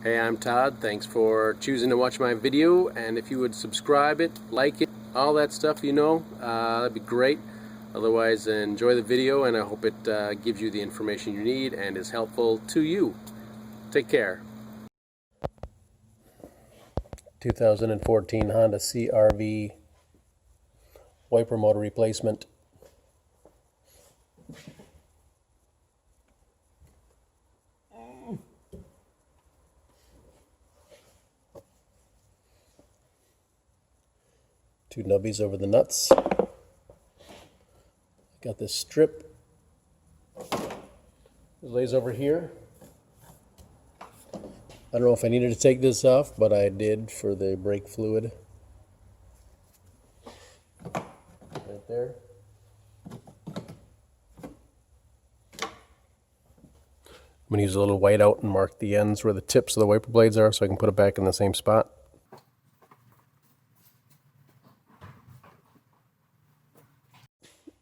Hey, I'm Todd. Thanks for choosing to watch my video, and if you would subscribe it, like it, all that stuff, that'd be great. Otherwise, enjoy the video, and I hope it gives you the information you need and is helpful to you. Take care. 2014 Honda CRV wiper motor replacement. Two nubbies over the nuts. Got this strip. It lays over here. I don't know if I needed to take this off, but I did for the brake fluid. Right there. I'm going to use a little white out and mark the ends where the tips of the wiper blades are so I can put it back in the same spot.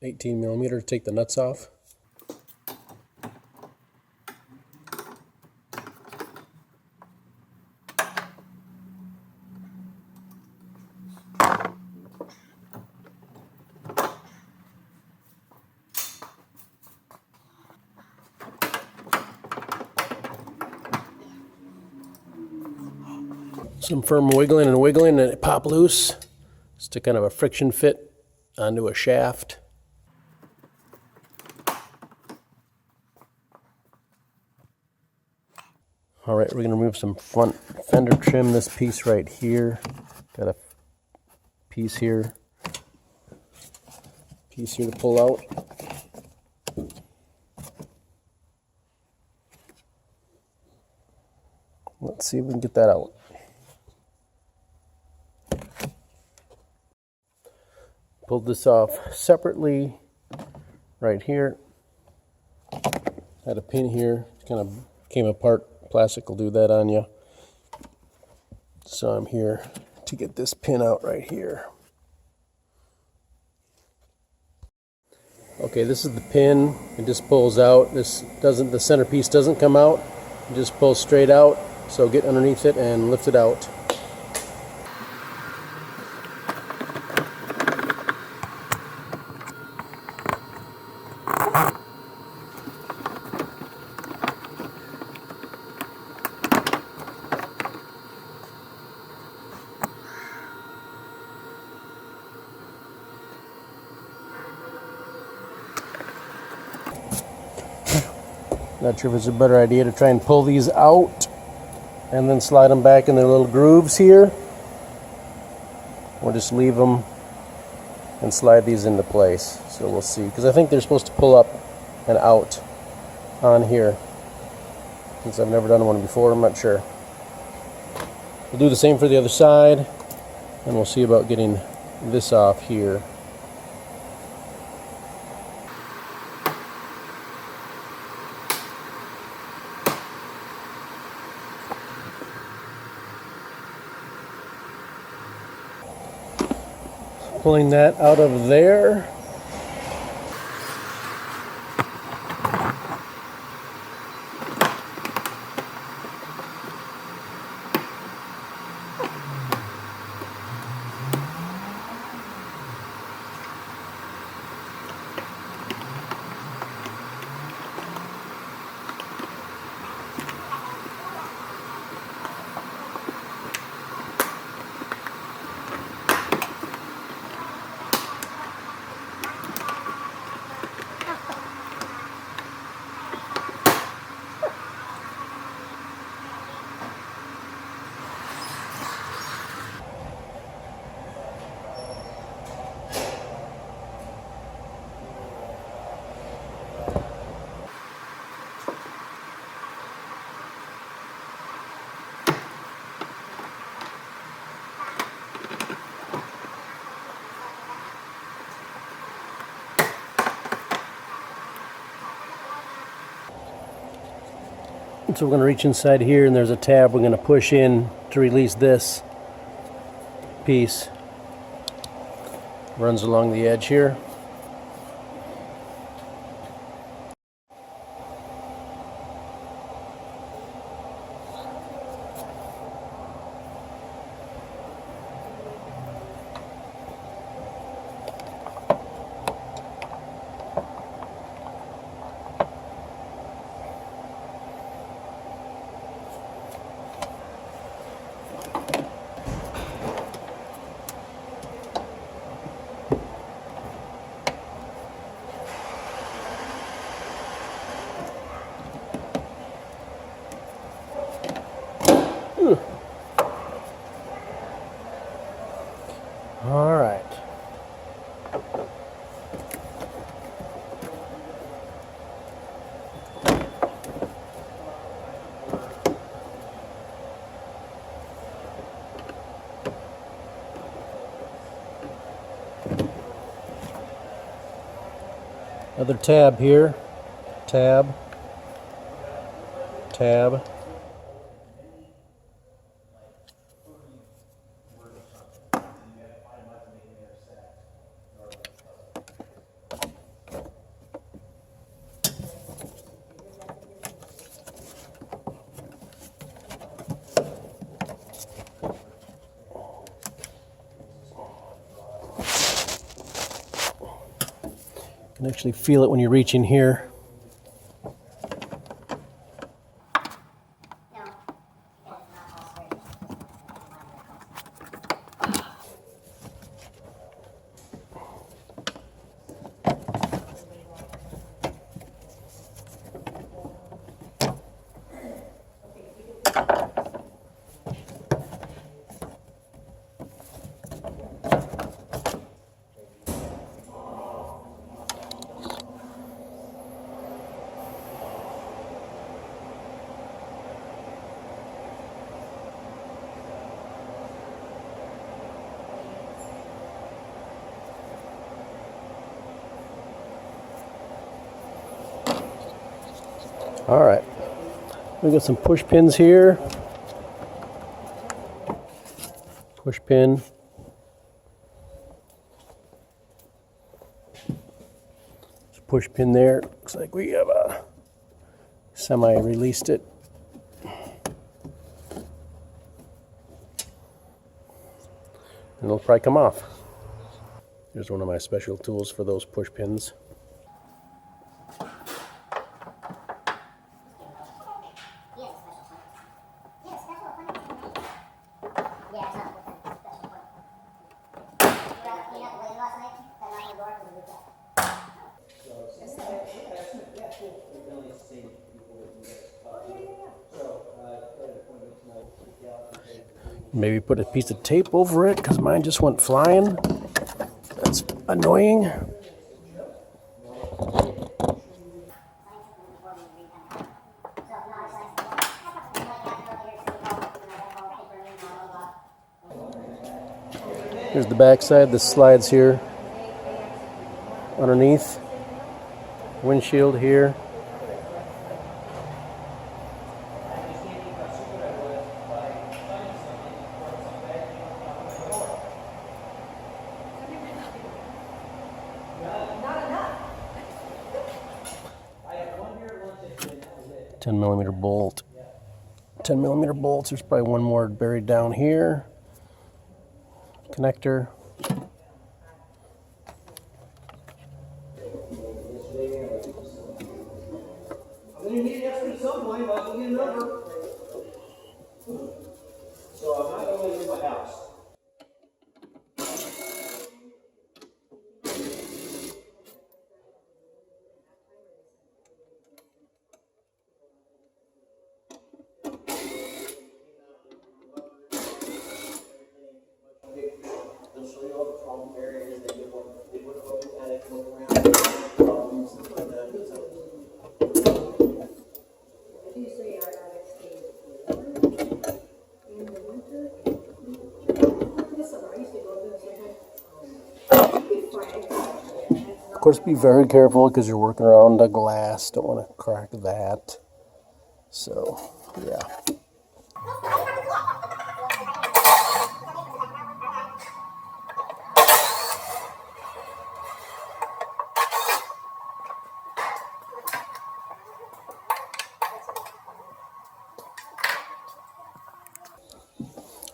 $18mm to take the nuts off. Some firm wiggling and wiggling, and it popped loose. Just to kind of a friction fit onto a shaft. Alright, we're going to remove some front fender trim. This piece right here. Got a piece here to pull out. Let's see if we can get that out. Pulled this off separately right here. Had a pin here, kind of came apart. Plastic will do that on you. So I'm here to get this pin out right here. Okay, this is the pin. It just pulls out. The centerpiece doesn't come out. It just pulls straight out. So get underneath it and lift it out. Not sure if it's a better idea to try and pull these out and then slide them back in their little grooves here, or just leave them and slide these into place. So we'll see, because I think they're supposed to pull up and out on here. Since I've never done one before, I'm not sure. We'll do the same for the other side, and we'll see about getting this off here. Pulling that out of there. So we're going to reach inside here, and there's a tab we're going to push in to release this piece. Runs along the edge here. Another tab here. Tab. Tab. You can actually feel it when you reach in here. All right, we got some push pins here. Push pin. Push pin there. Looks like we have a semi-released it. And it'll probably come off. Here's one of my special tools for those push pins. Maybe put a piece of tape over it because mine just went flying. That's annoying. Here's the back side. This slides here underneath. Windshield here. $10mm bolt. 10mm bolts. There's probably one more buried down here. Connector. You need an extra at some point, but I'll get a number. So I'm not going to leave my house. They'll show you all the problem areas that you want. They would have looked at it, look around, problems, stuff like that. Of course, be very careful because you're working around the glass. Don't want to crack that. So, yeah.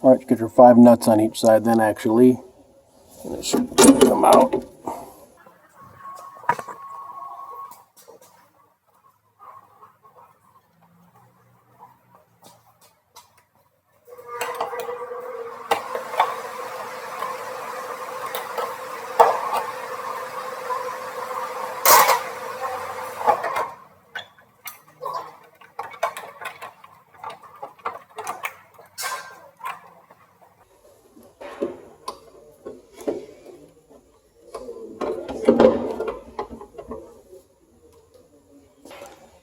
All right, you get your 5 nuts on each side then actually, and it should come out.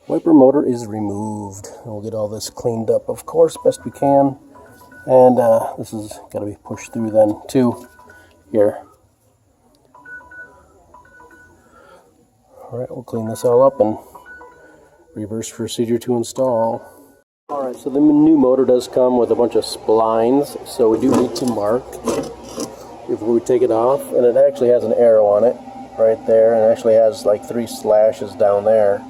Wiper motor is removed. We'll get all this cleaned up, of course, best we can. And this has got to be pushed through then, too, here. Alright, we'll clean this all up and reverse procedure to install. Alright, so the new motor does come with a bunch of splines, so we do need to mark before we take it off. And it actually has an arrow on it right there, and it actually has like 3 slashes down there.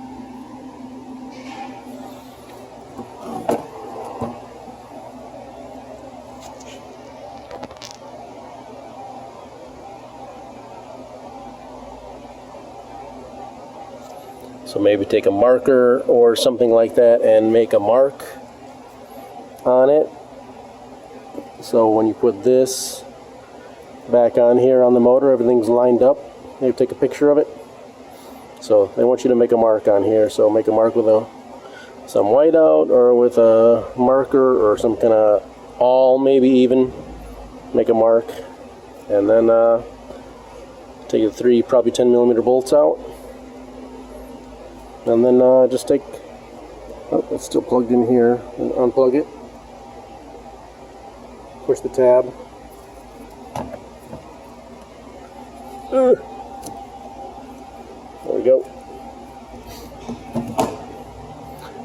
So maybe take a marker or something like that and make a mark on it. So when you put this back on here on the motor, everything's lined up. Maybe take a picture of it. So they want you to make a mark on here. So make a mark with some whiteout or with a marker or some kind of awl, maybe even. Make a mark. And then take the 3 probably 10mm bolts out. And then just take, oh, it's still plugged in here, and unplug it. Push the tab. There we go.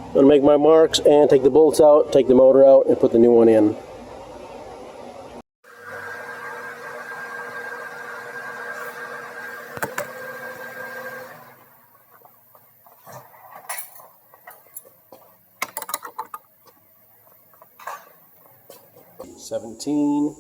I'm going to make my marks and take the bolts out, take the motor out, and put the new one in. $17.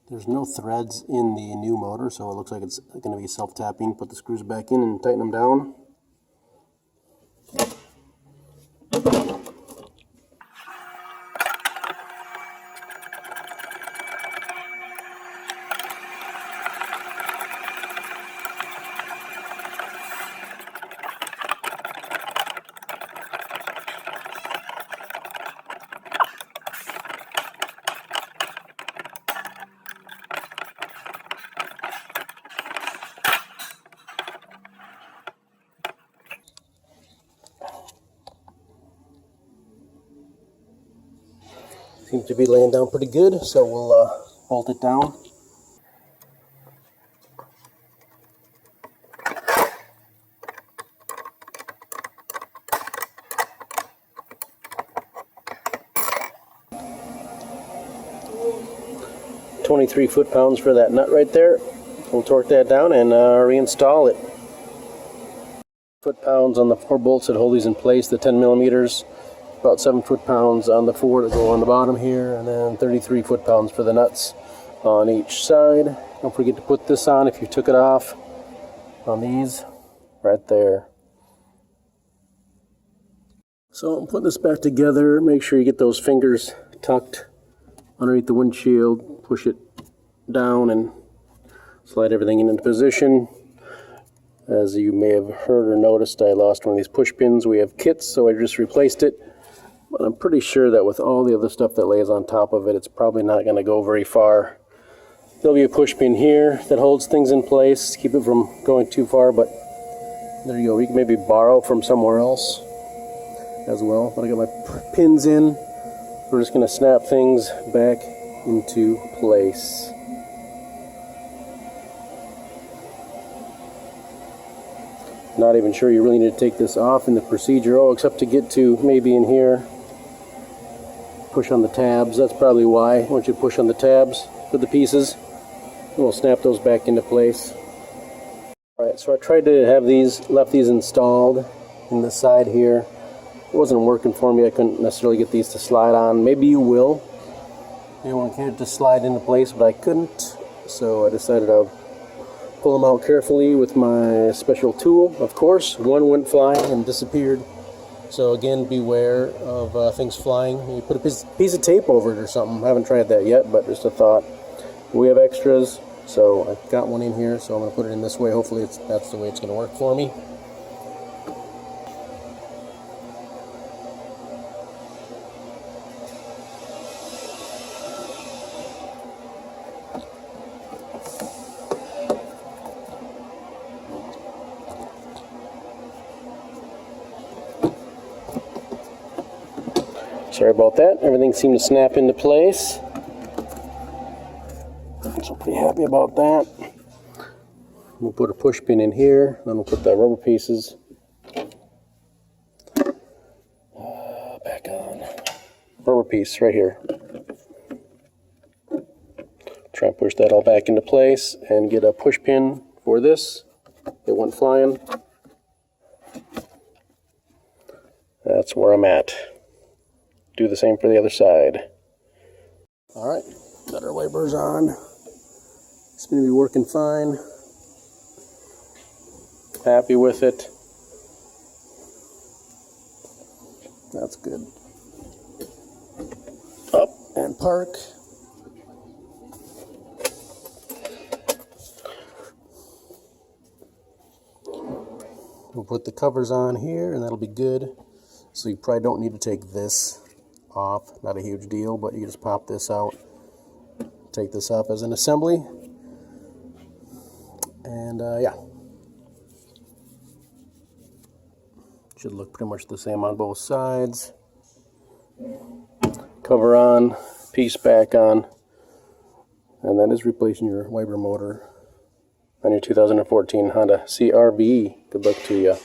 There's no threads in the new motor, so it looks like it's going to be self-tapping. Put the screws back in and tighten them down. Seems to be laying down pretty good, so we'll bolt it down. "23 foot-pounds for that nut right there. We'll torque that down and reinstall it. Foot-pounds on the 4 bolts that hold these in place, the 10mm. About 7 foot-pounds on the 4 that go on the bottom here, and then 33 foot-pounds for the nuts on each side. Don't forget to put this on if you took it off on these right there. So I'm putting this back together. Make sure you get those fingers tucked underneath the windshield. Push it down and slide everything into position. As you may have heard or noticed, I lost one of these push pins. We have kits, so I just replaced it. But I'm pretty sure that with all the other stuff that lays on top of it, it's probably not going to go very far. There'll be a push pin here that holds things in place, keep it from going too far, but there you go. We can maybe borrow from somewhere else as well. But I got my pins in. We're just going to snap things back into place. Not even sure you really need to take this off in the procedure. Oh, except to get to maybe in here. Push on the tabs. That's probably why. I want you to push on the tabs for the pieces. And we'll snap those back into place. Alright, so I tried to have left these installed in the side here. It wasn't working for me. I couldn't necessarily get these to slide on. Maybe you will. You want to get it to slide into place, but I couldn't. So I decided I'll pull them out carefully with my special tool. Of course, one went flying and disappeared. So again, beware of things flying. You put a piece of tape over it or something. I haven't tried that yet, but just a thought. We have extras, so I've got one in here, so I'm going to put it in this way. Hopefully that's the way it's going to work for me. Sorry about that. Everything seemed to snap into place. So pretty happy about that. We'll put a push pin in here, then we'll put the rubber pieces back on. Rubber piece right here. Try and push that all back into place and get a push pin for this. It went flying. That's where I'm at. Do the same for the other side. Alright, got our wipers on. It's going to be working fine. Happy with it. That's good. Up and park. We'll put the covers on here and that'll be good. So you probably don't need to take this off. Not a huge deal, but you just pop this out. Take this off as an assembly. And yeah. Should look pretty much the same on both sides. Cover on, piece back on. And that is replacing your wiper motor on your 2014 Honda CRV. Good luck to you.